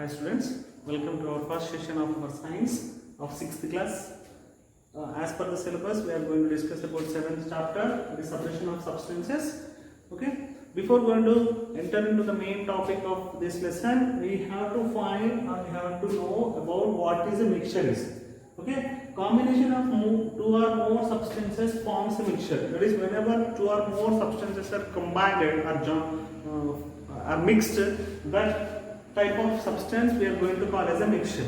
Hi students, welcome to our first session of our science of 6th class. As per the syllabus, we are going to discuss about 7th chapter, the separation of substances. Okay. Before going to enter into the main topic of this lesson, we have to find or we have to know about what is a mixture is. Okay. Combination of two or more substances forms a mixture. That is, whenever two or more substances are combined or are mixed, that type of substance we are going to call as a mixture.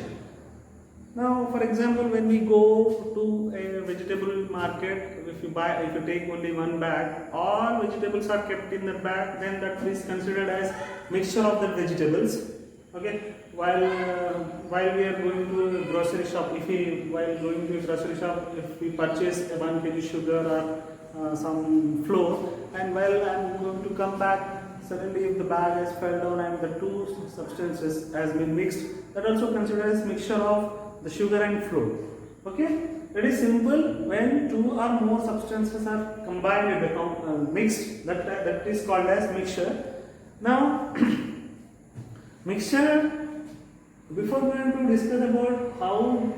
Now, for example, when we go to a vegetable market, if you take only one bag, all vegetables are kept in that bag, then that is considered as mixture of the vegetables. Okay. While we are going to a grocery shop, while going to a grocery shop, if we purchase a 1 kg sugar or some flour, and while I am going to come back, suddenly if the bag has fell down and the two substances has been mixed, that also considered as mixture of the sugar and flour. Okay, it is simple. When two or more substances are combined and mixed, that is called as mixture. Now mixture, before we are going to discuss about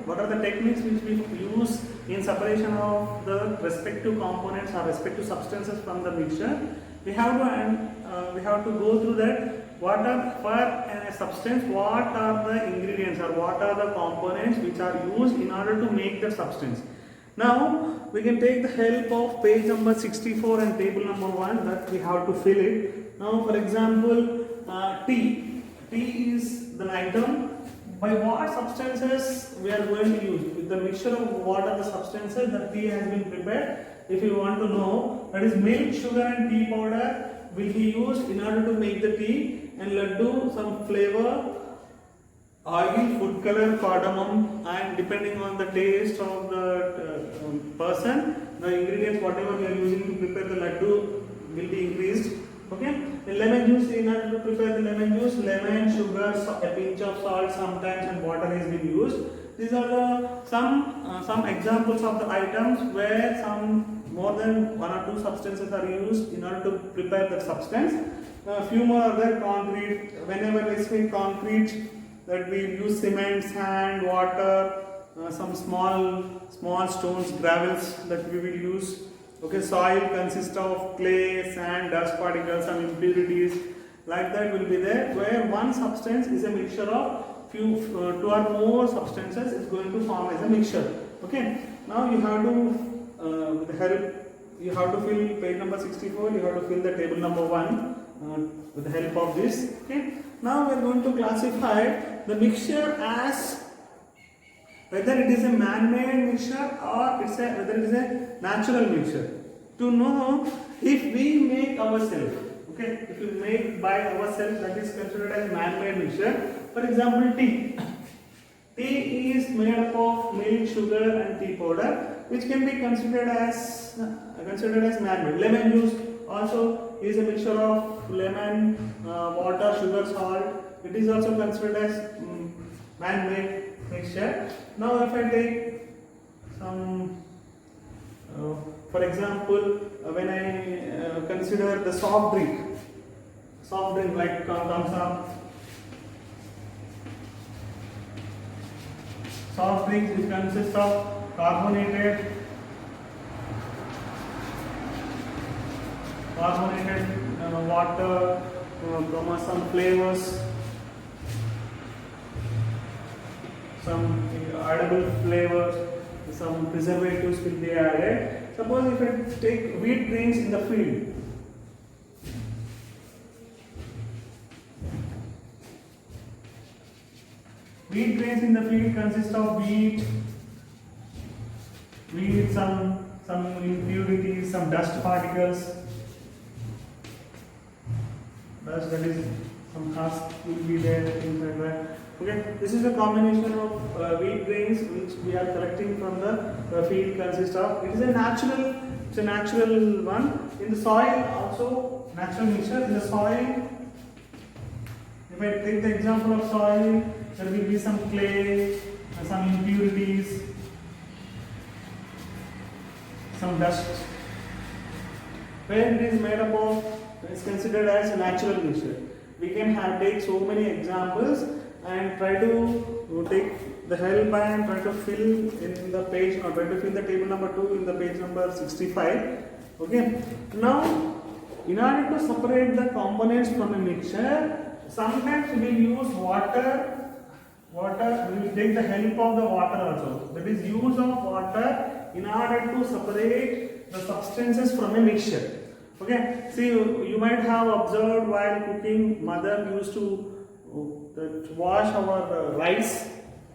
what are the techniques which we use in separation of the respective components or respective substances from the mixture, we have to go through that. What are for a substance? What are the ingredients or what are the components which are used in order to make the substance? Now we can take the help of page number 64 and table number 1 that we have to fill it. Now, for example, tea. Tea is the item. By what substances we are going to use? With the mixture of what are the substances that tea has been prepared. If you want to know, that is milk, sugar and tea powder will be used in order to make the tea, and laddu, some flavor, oil, food color, cardamom, and depending on the taste of the person, the ingredients whatever we are using to prepare the laddu will be increased. Okay, the lemon juice, in order to prepare the lemon juice, lemon, sugar, a pinch of salt sometimes, and water has been used. These are the some examples of the items where some more than one or two substances are used in order to prepare the substance. A few more other concrete. Whenever we say concrete, that we use cement, sand, water, some small stones, gravels that we will use. Okay, soil consists of clay, sand, dust particles, some impurities. Like that will be there, where one substance is a mixture of two or more substances is going to form as a mixture. Okay. Now you have to you have to fill page number 64. You have to fill the table number 1 with the help of this. Okay. Now we are going to classify the mixture as whether it is a man-made mixture or whether it is a natural mixture. To know if we make ourselves, okay, if we make by ourselves, that is considered as man-made mixture. For example, tea. Tea is made up of milk, sugar, and tea powder, which can be considered as man-made. Lemon juice also is a mixture of lemon, water, sugar, salt. It is also considered as man-made mixture. Now, if I take some, for example, when I consider the soft drink like Thumbs Up. Soft drinks which consist of carbonated water, some flavors, some edible flavors, some preservatives will be added. Suppose if I take wheat grains in the field. Wheat grains in the field consist of wheat, some impurities, some dust particles. That is, some husk will be there, things like that. Okay, this is a combination of wheat grains which we are collecting from the field consist of. It is a natural one. In the soil also natural mixture. In the soil, if I take the example of soil, there will be some clay, some impurities, some dust. When it is made up of, it is considered as a natural mixture. We can take so many examples. and try to take the help and try to fill in the page, or try to fill the table number 2 in the page number 65. Okay. Now, in order to separate the components from a mixture, sometimes we will use water. We will take the help of the water also. That is use of water in order to separate the substances from a mixture. Okay. See, you might have observed while cooking, mother used to wash our rice,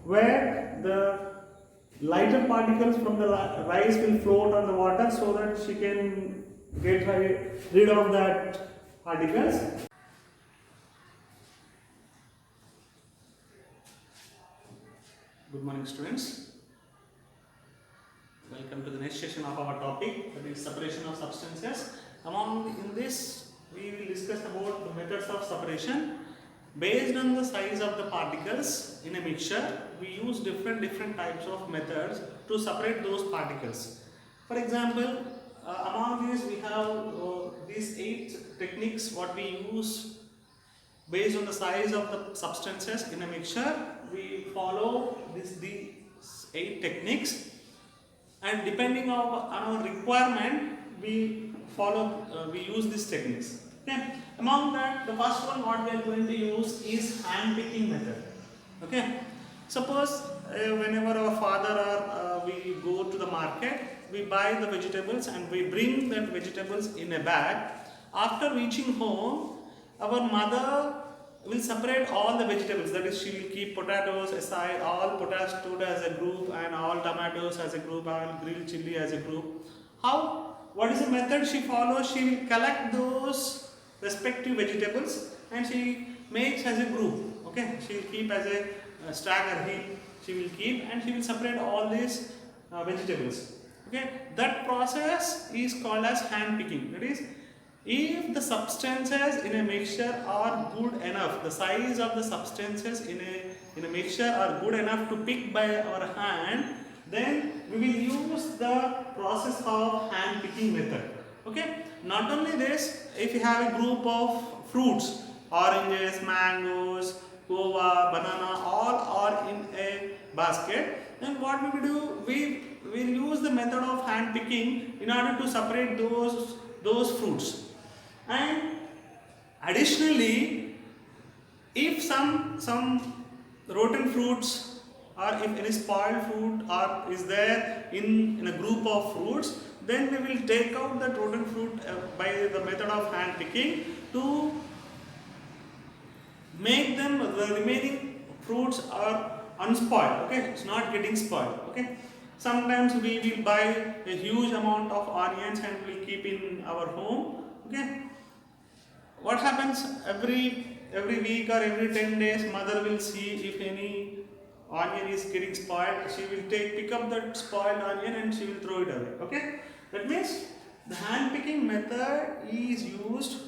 where the lighter particles from the rice will float on the water, so that she can get rid of that particles. Good morning, students. Welcome to the next session of our topic, that is separation of substances. In this, we will discuss about the methods of separation. Based on the size of the particles in a mixture, we use different types of methods to separate those particles. For example, among these we have these 8 techniques what we use based on the size of the substances in a mixture. We follow these 8 techniques, and depending on our requirement, we use these techniques. Okay. Among that, the first one what we are going to use is hand picking method. Okay. Suppose whenever our father or we go to the market, we buy the vegetables and we bring that vegetables in a bag. After reaching home, our mother will separate all the vegetables. That is, she will keep potatoes aside, all potatoes as a group, and all tomatoes as a group, and grilled chili as a group. What is the method she follows? She will collect those respective vegetables and she makes as a group. Okay, she will keep as a stagger heap. She will keep and she will separate all these vegetables. Okay, that process is called as hand picking. That is, if the substances in a mixture are good enough, the size of the substances in a mixture are good enough to pick by our hand, then we will use the process of hand picking method. Okay. Not only this, if you have a group of fruits, oranges, mangoes, guava, banana, all are in a basket, then what we will do, we will use the method of hand picking in order to separate those fruits. And additionally, if some rotten fruits, or if any spoiled fruit is there in a group of fruits, then we will take out the rotten fruit by the method of hand picking to make them, the remaining fruits are unspoiled. Okay, it's not getting spoiled. Okay, sometimes we will buy a huge amount of onions and we'll keep in our home. Okay, what happens every week or every 10 days, mother will see if any onion is getting spoiled. She will pick up that spoiled onion and she will throw it away. Okay, that means the hand picking method is used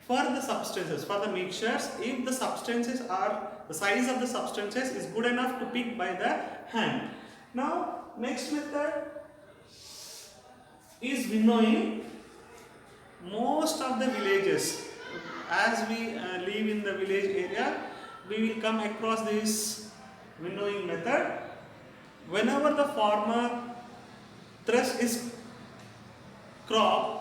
for the substances, for the mixtures, if the substances are, the size of the substances is good enough to pick by the hand. Now, next method is winnowing. Most of the villages, as we live in the village area, we will come across this winnowing method. Whenever the farmer thresh his crop,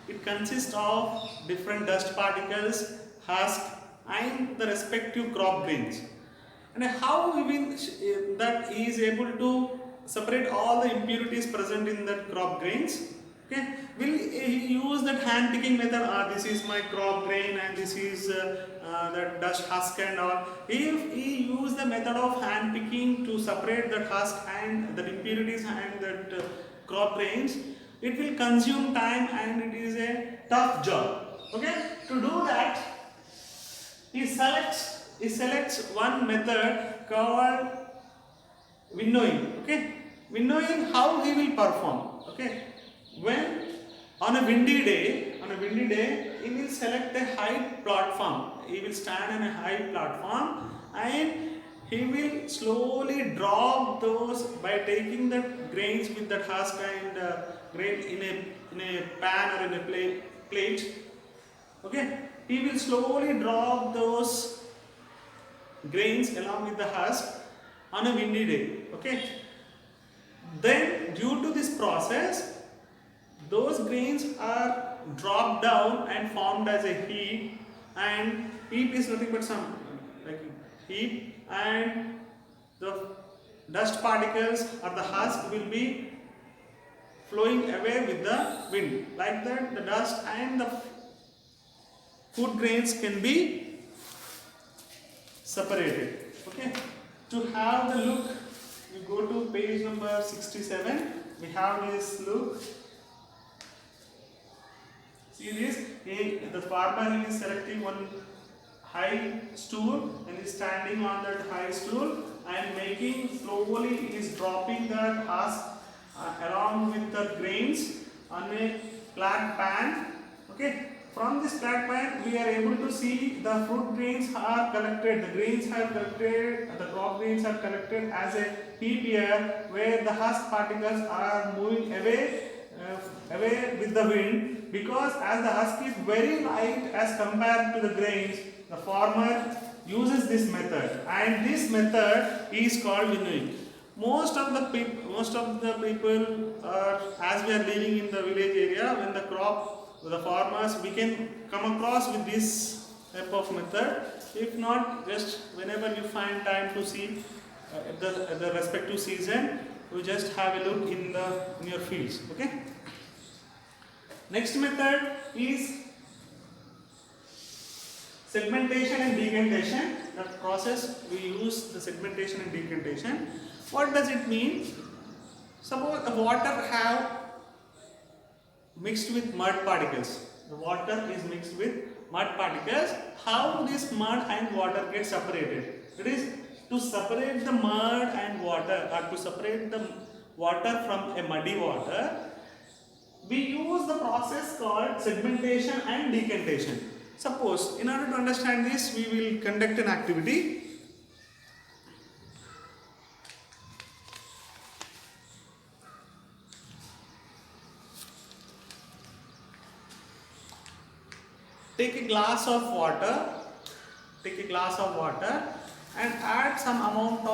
it consists of different dust particles, husk, and the respective crop grains. And how that he is able to separate all the impurities present in that crop grains? Okay, will he use that hand picking method? This is my crop grain and this is that dust husk and all. If he use the method of hand picking to separate that husk and the impurities and that crop grains, it will consume time and it is a tough job. Okay, to do that, he selects one method called winnowing. Okay, winnowing, how he will perform. Okay, when on a windy day, he will select a high platform. He will stand on a high platform and he will slowly drop those by taking the grains with that husk and grain in a pan or in a plate. Okay, he will slowly drop those grains along with the husk on a windy day. Okay. Then due to this process, those grains are dropped down and formed as a heap, and heap is nothing but some like heap, and the dust particles or the husk will be flowing away with the wind. Like that, the dust and the food grains can be separated. Okay. To have the look, you go to page number 67. We have this look. See this? The farmer is selecting one high stool and is standing on that high stool and making slowly he is dropping that husk along with the grains on a flat pan. Okay. From this flat pan we are able to see the fruit grains are collected, the grains are collected, the crop grains are collected as a heap here, where the husk particles are moving away with the wind, because as the husk is very light as compared to the grains, the farmer uses this method, and this method is called winnowing. Most of the people are, as we are living in the village area, when the farmers, we can come across with this type of method. If not, just whenever you find time to see at the respective season, you just have a look in your fields. Okay. Next method is segmentation and decantation. That process we use the segmentation and decantation. What does it mean? Suppose the water have mixed with mud particles. The water is mixed with mud particles. How this mud and water get separated? It is to separate the mud and water, or to separate the water from a muddy water. We use the process called segmentation and decantation. Suppose, in order to understand this, we will conduct an activity. Take a glass of water, and add some amount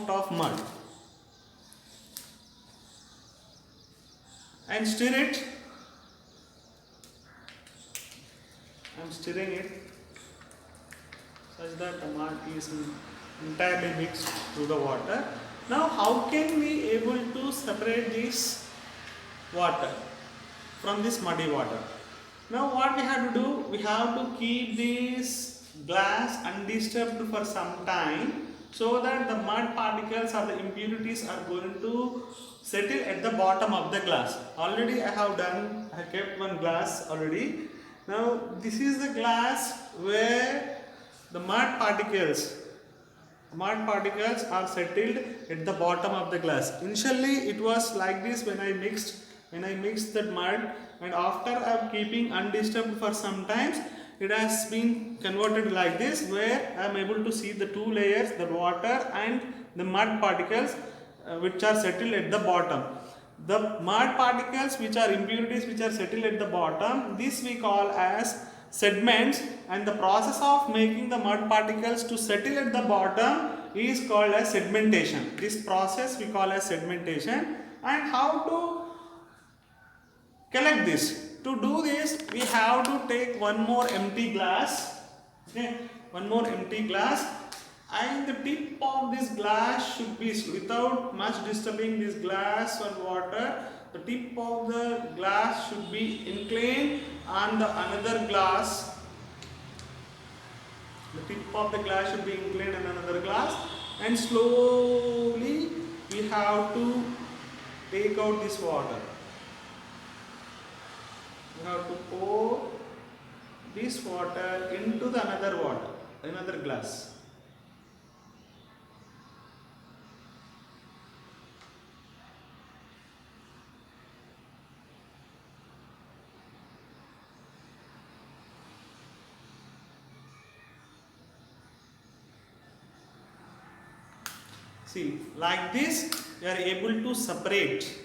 of mud and stir it. I am stirring it such that the mud is entirely mixed to the water. Now, how can we able to separate this water from this muddy water? Now, what we have to do? We have to keep this glass undisturbed for some time, so that the mud particles or the impurities are going to settle at the bottom of the glass. Already I kept one glass already. Now, this is the glass where the mud particles are settled at the bottom of the glass. Initially it was like this when I mixed that mud, and after I am keeping undisturbed for some times, it has been converted like this, where I am able to see the two layers, the water and the mud particles which are settled at the bottom. The mud particles which are impurities which are settled at the bottom, this we call as sediments, and the process of making the mud particles to settle at the bottom is called as sedimentation. This process we call as sedimentation. And how to collect this? To do this, we have to take one more empty glass. Okay, one more empty glass, and the tip of this glass should be, without much disturbing this glass or water, the tip of the glass should be inclined on the another glass. The tip of the glass should be inclined on another glass, and slowly we have to take out this water. We have to pour this water into the another glass. See, like this, we are able to separate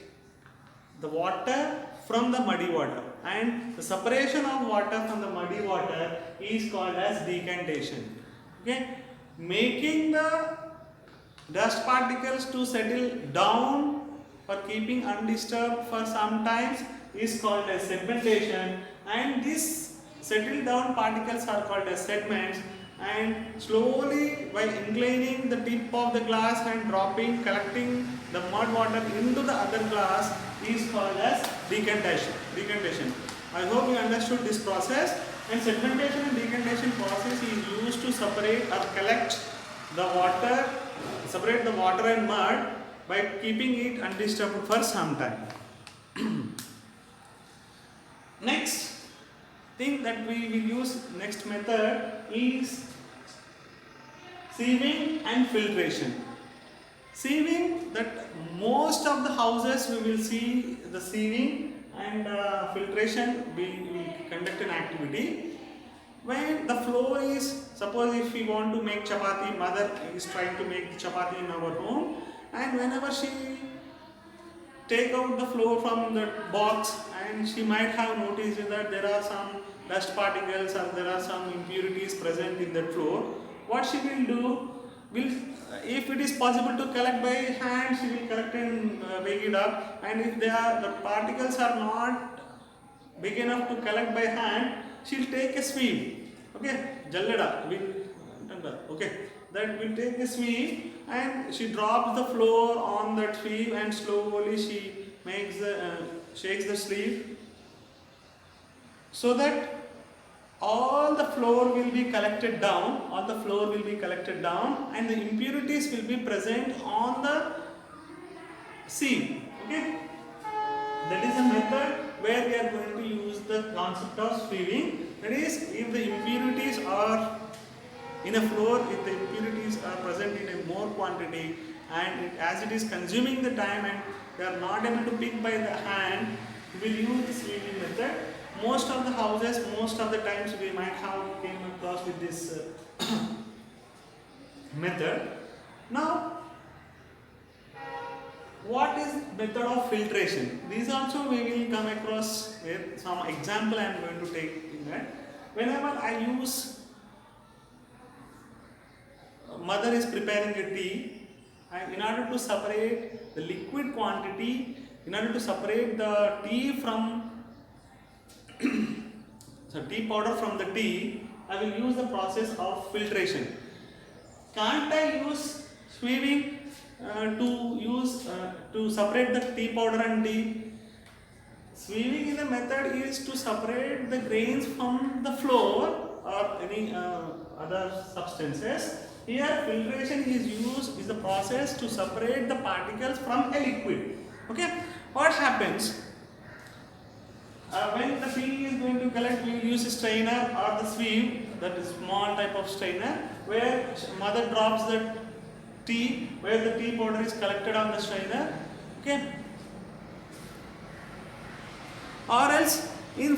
the water from the muddy water, and the separation of water from the muddy water is called as decantation. Okay, making the dust particles to settle down for keeping undisturbed for some times is called as sedimentation, and these settled down particles are called as sediments, and slowly by inclining the tip of the glass and collecting the mud water into the other glass is called as decantation. I hope you understood this process. And sedimentation and decantation process is used to separate or collect the water, separate the water and mud by keeping it undisturbed for some time. Next thing that we will use, next method is sieving and filtration. Sieving, that most of the houses we will see the sieving, and filtration we will conduct an activity. When the flow is, suppose if we want to make chapati, mother is trying to make chapati in our home, and whenever she take out the flour from the box, and she might have noticed that there are some dust particles or there are some impurities present in that flour. What she will do, if it is possible to collect by hand, she will collect and wake it up, and if the particles are not big enough to collect by hand, she will take a sweep. Okay, jallada, okay, that will take a sweep, and she drops the flour on that sweep, and slowly she makes shakes the sleeve, so that all the flour will be collected down, and the impurities will be present on the sieve. Okay, that is a method where we are going to use the concept of sieving. That is, if the impurities are in a flour, if the impurities are present in a more quantity, and as it is consuming the time and they are not able to pick by the hand, we will use the sieving method. Most of the houses, most of the times we might have came across with this method. Now, what is method of filtration? These also we will come across with some example I am going to take in that. Whenever I use, mother is preparing a tea, and in order to separate the liquid quantity, in order to separate the tea from so tea powder from the tea, I will use the process of filtration. Can't I use sieving to separate the tea powder and tea? Sieving is a method is to separate the grains from the flour or any other substances. Here filtration is the process to separate the particles from a liquid. Okay, what happens? When the tea is going to collect, we will use a strainer or the sieve, that is small type of strainer, where mother drops the tea, where the tea powder is collected on the strainer. Okay, or else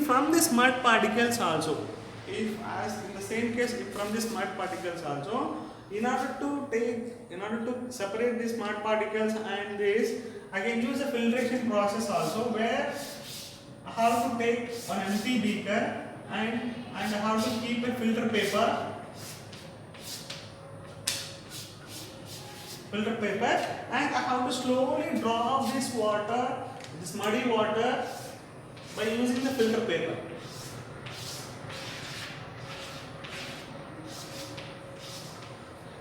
from these mud particles also, if as in the same case, if from these mud particles also, in order to separate these mud particles and this, I can use a filtration process also, where I have to take an empty beaker and I have to keep a filter paper, and I have to slowly drop this water, this muddy water, by using the filter paper.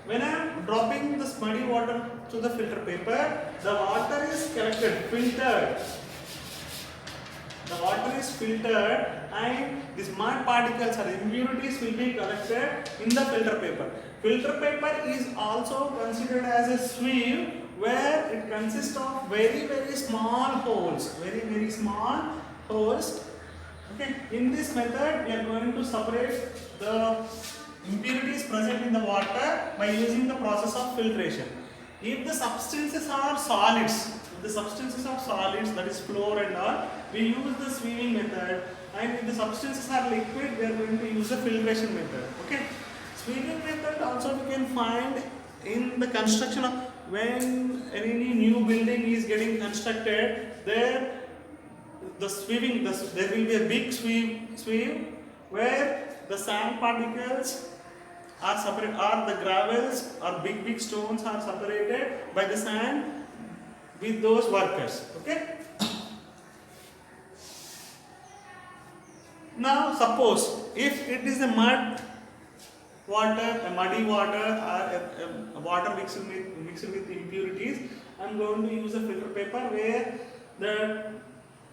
When I am dropping this muddy water to the filter paper, the water is collected, filtered. The water is filtered, and these mud particles or impurities will be collected in the filter paper. Filter paper is also considered as a sieve, where it consists of very small holes, very small holes. Okay, in this method we are going to separate the impurities present in the water by using the process of filtration. If the substances are solids, that is flour and all, we use the sieving method, and if the substances are liquid, we are going to use the filtration method. Okay, sieving method also we can find in the construction of, when any new building is getting constructed, there the sweeping, there will be a big sweep where the sand particles are separated, or the gravels or big stones are separated by the sand with those workers. Okay. Now suppose if it is a muddy water, or a water mixed with impurities, I am going to use a filter paper where the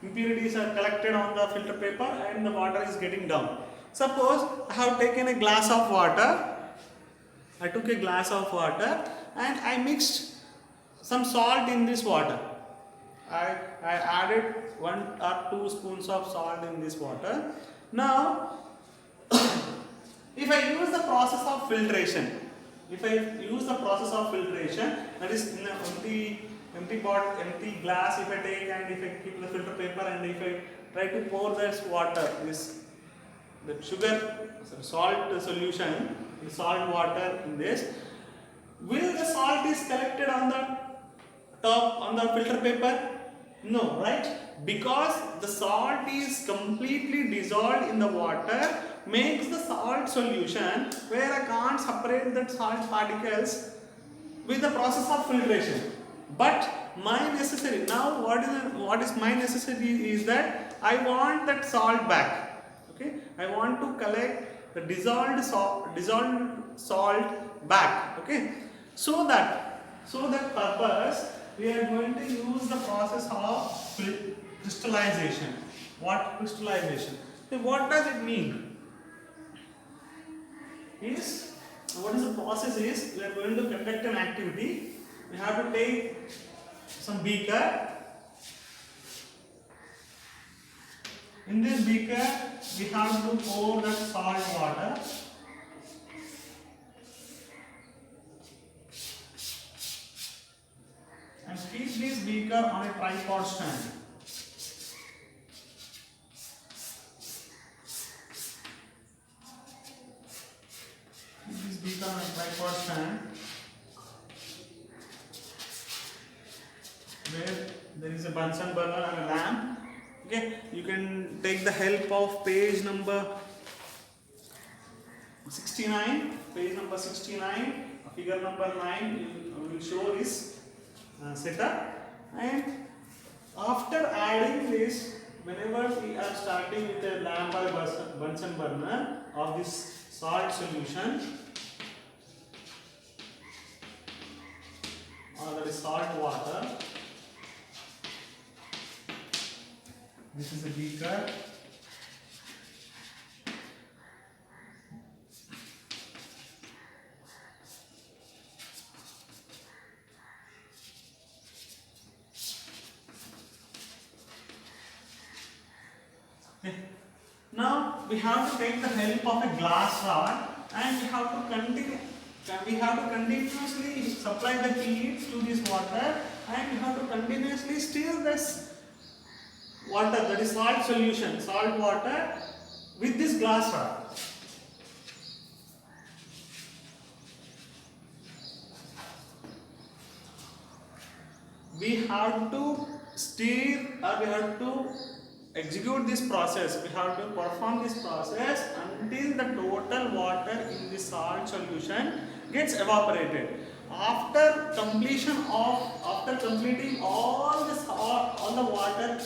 impurities are collected on the filter paper and the water is getting down. Suppose I have taken a glass of water, I took a glass of water and I mixed some salt in this water. I added 1 or 2 spoons of salt in this water. Now, if I use the process of filtration, that is in an empty glass, if I take and if I keep the filter paper and if I try to pour this water, salt solution, the salt water in this, will the salt is collected on the top on the filter paper? No, right? Because the salt is completely dissolved in the water, makes the salt solution where I can't separate that salt particles with the process of filtration. But what is my necessity is that I want that salt back. Okay, I want to collect the dissolved salt back. Okay, so that purpose we are going to use the process of crystallization. What crystallization? So what does it mean? What is the process is, we are going to conduct an activity. We have to take some beaker. In this beaker, we have to pour the salt water. And keep this beaker on a tripod stand. Keep this beaker on a tripod stand where there is a Bunsen burner and a lamp. Okay, you can take the help of page number 69. Page number 69, figure number 9 will show this setup. And after adding this, whenever we are starting with a lamp or Bunsen burner of this salt solution, or that is salt water, this is a beaker. Okay. Now we have to take the help of a glass rod and we have to continuously supply the heat to this water and we have to continuously stir this water, that is salt solution, salt water, with this glass rod. We have to stir, or we have to execute this process, we have to perform this process until the total water in the salt solution gets evaporated. After completing all the water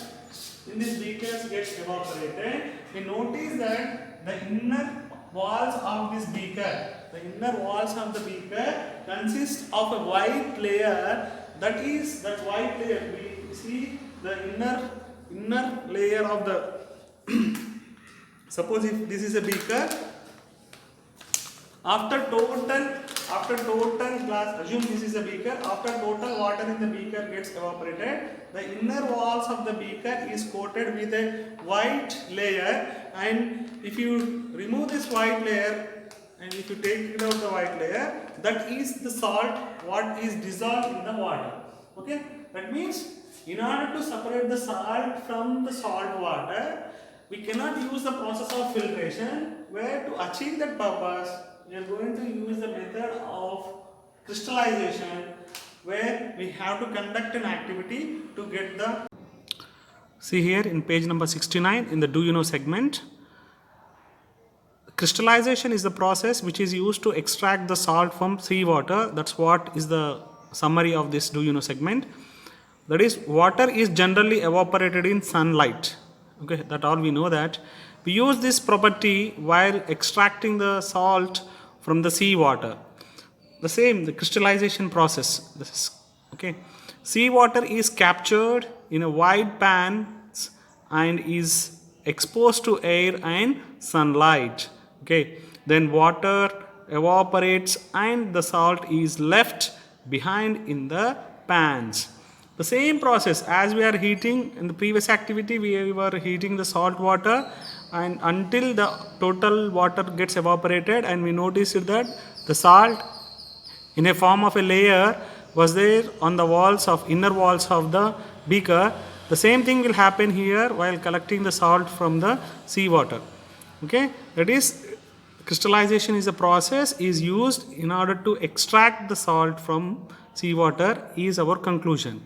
in this beakers gets evaporated, we notice that the inner walls of this beaker, consist of a white layer. That white layer, we see the inner layer of the suppose if this is a beaker, after total glass, assume this is a beaker, after total water in the beaker gets evaporated, the inner walls of the beaker is coated with a white layer, and if you remove this white layer and if you take it out the white layer, that is the salt what is dissolved in the water. Okay, that means in order to separate the salt from the salt water, we cannot use the process of filtration, where to achieve that purpose we are going to use the method of crystallization, where we have to conduct an activity to get the See here in page number 69 in the do you know segment. Crystallization is the process which is used to extract the salt from seawater. That's what is the summary of this do you know segment. That is, water is generally evaporated in sunlight. Okay, that all we know that. We use this property while extracting the salt from the seawater. The same, the crystallization process. This is okay. Seawater is captured in a wide pan and is exposed to air and sunlight. Okay, then water evaporates and the salt is left behind in the pans. The same process as we are heating in the previous activity, we were heating the salt water and until the total water gets evaporated, and we noticed that the salt in a form of a layer was there on the walls of inner walls of the beaker. The same thing will happen here while collecting the salt from the seawater. Okay, that is, crystallization is a process is used in order to extract the salt from seawater is our conclusion.